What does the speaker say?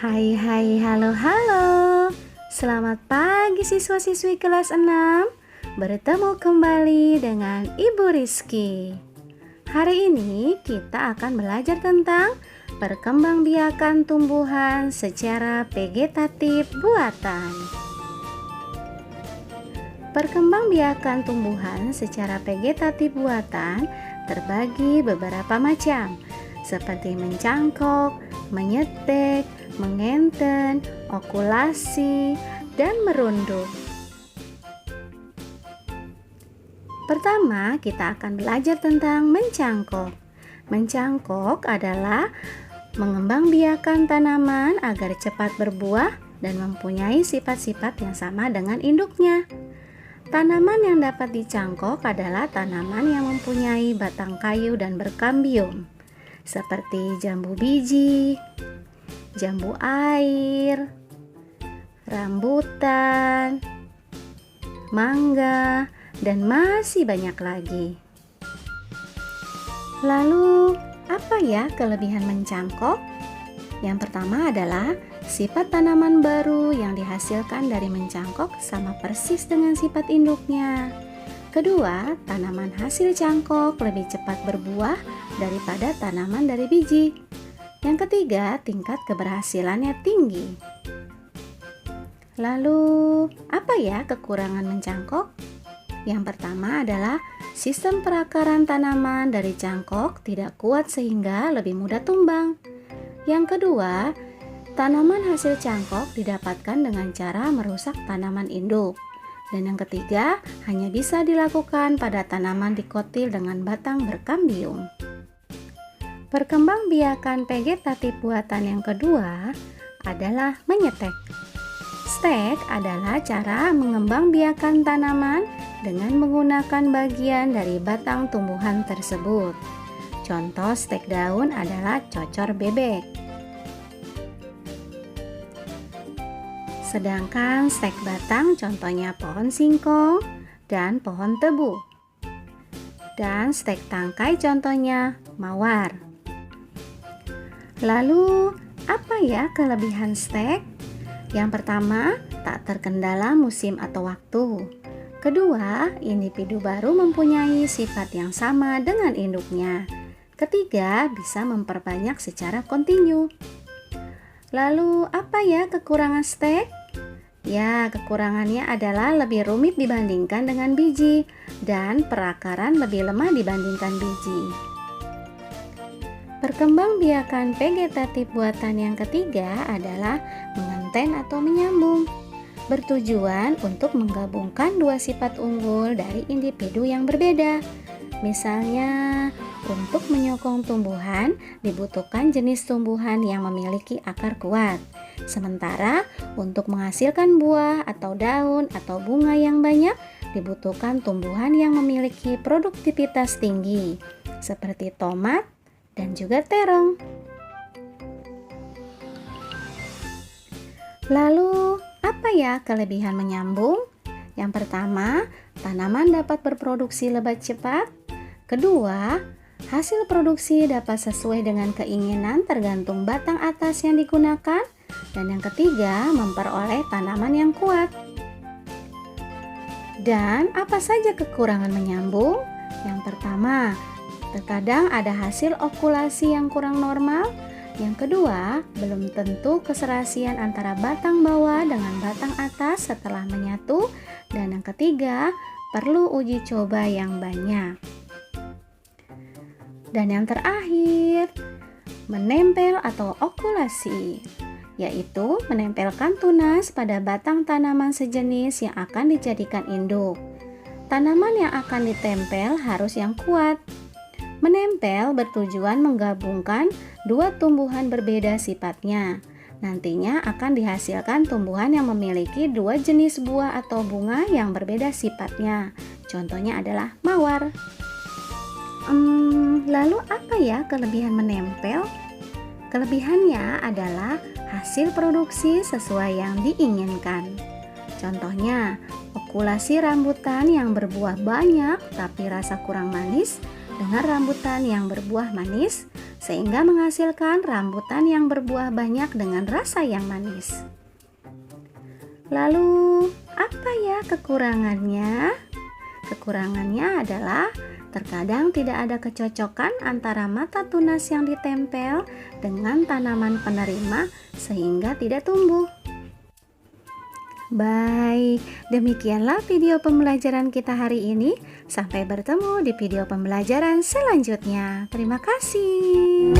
Halo, halo. Selamat pagi siswa-siswi kelas 6. Bertemu kembali dengan Ibu Rizky. Hari ini kita akan belajar tentang perkembangbiakan tumbuhan secara vegetatif buatan. Perkembangbiakan tumbuhan secara vegetatif buatan terbagi beberapa macam, seperti mencangkok, menyetek, mengenten, okulasi, dan merunduk. Pertama, kita akan belajar tentang mencangkok. Mencangkok adalah mengembangbiakan tanaman agar cepat berbuah dan mempunyai sifat-sifat yang sama dengan induknya. Tanaman yang dapat dicangkok adalah tanaman yang mempunyai batang kayu dan berkambium, seperti jambu biji, jambu air, rambutan, mangga, dan masih banyak lagi. Lalu, apa ya kelebihan mencangkok? Yang pertama adalah sifat tanaman baru yang dihasilkan dari mencangkok sama persis dengan sifat induknya. Kedua, tanaman hasil cangkok lebih cepat berbuah daripada tanaman dari biji. Yang ketiga, tingkat keberhasilannya tinggi. Lalu, apa ya kekurangan mencangkok? Yang pertama adalah sistem perakaran tanaman dari cangkok tidak kuat sehingga lebih mudah tumbang. Yang kedua, tanaman hasil cangkok didapatkan dengan cara merusak tanaman induk. Dan yang ketiga, hanya bisa dilakukan pada tanaman dikotil dengan batang berkambium. Perkembangbiakan vegetatif buatan yang kedua adalah menyetek. Stek adalah cara mengembangbiakan tanaman dengan menggunakan bagian dari batang tumbuhan tersebut. Contoh stek daun adalah cocor bebek. Sedangkan stek batang contohnya pohon singkong dan pohon tebu. Dan stek tangkai contohnya mawar. Lalu, apa ya kelebihan stek? Yang pertama, tak terkendala musim atau waktu. Kedua, individu baru mempunyai sifat yang sama dengan induknya. Ketiga, bisa memperbanyak secara kontinu. Lalu, apa ya kekurangan stek? Ya, kekurangannya adalah lebih rumit dibandingkan dengan biji dan perakaran lebih lemah dibandingkan biji. Perkembangbiakan vegetatif buatan yang ketiga adalah mengenten atau menyambung, bertujuan untuk menggabungkan dua sifat unggul dari individu yang berbeda. Misalnya, untuk menyokong tumbuhan dibutuhkan jenis tumbuhan yang memiliki akar kuat. Sementara untuk menghasilkan buah atau daun atau bunga yang banyak dibutuhkan tumbuhan yang memiliki produktivitas tinggi, seperti tomat dan juga terong. Lalu, apa ya kelebihan menyambung? Yang pertama, tanaman dapat berproduksi lebat cepat. Kedua, hasil produksi dapat sesuai dengan keinginan tergantung batang atas yang digunakan. Dan yang ketiga, memperoleh tanaman yang kuat. Dan apa saja kekurangan menyambung? Yang pertama, terkadang ada hasil okulasi yang kurang normal. Yang kedua, belum tentu keserasian antara batang bawah dengan batang atas setelah menyatu. Dan yang ketiga, perlu uji coba yang banyak. Dan yang terakhir, menempel atau okulasi, yaitu menempelkan tunas pada batang tanaman sejenis yang akan dijadikan induk. Tanaman yang akan ditempel harus yang kuat. Menempel bertujuan menggabungkan dua tumbuhan berbeda sifatnya. Nantinya akan dihasilkan tumbuhan yang memiliki dua jenis buah atau bunga yang berbeda sifatnya. Contohnya adalah mawar. Lalu apa ya kelebihan menempel? Kelebihannya adalah hasil produksi sesuai yang diinginkan. Contohnya, okulasi rambutan yang berbuah banyak tapi rasa kurang manis dengan rambutan yang berbuah manis sehingga menghasilkan rambutan yang berbuah banyak dengan rasa yang manis. Lalu, apa ya kekurangannya? Kekurangannya adalah terkadang tidak ada kecocokan antara mata tunas yang ditempel dengan tanaman penerima sehingga tidak tumbuh. Baik, demikianlah video pembelajaran kita hari ini. Sampai bertemu di video pembelajaran selanjutnya. Terima kasih.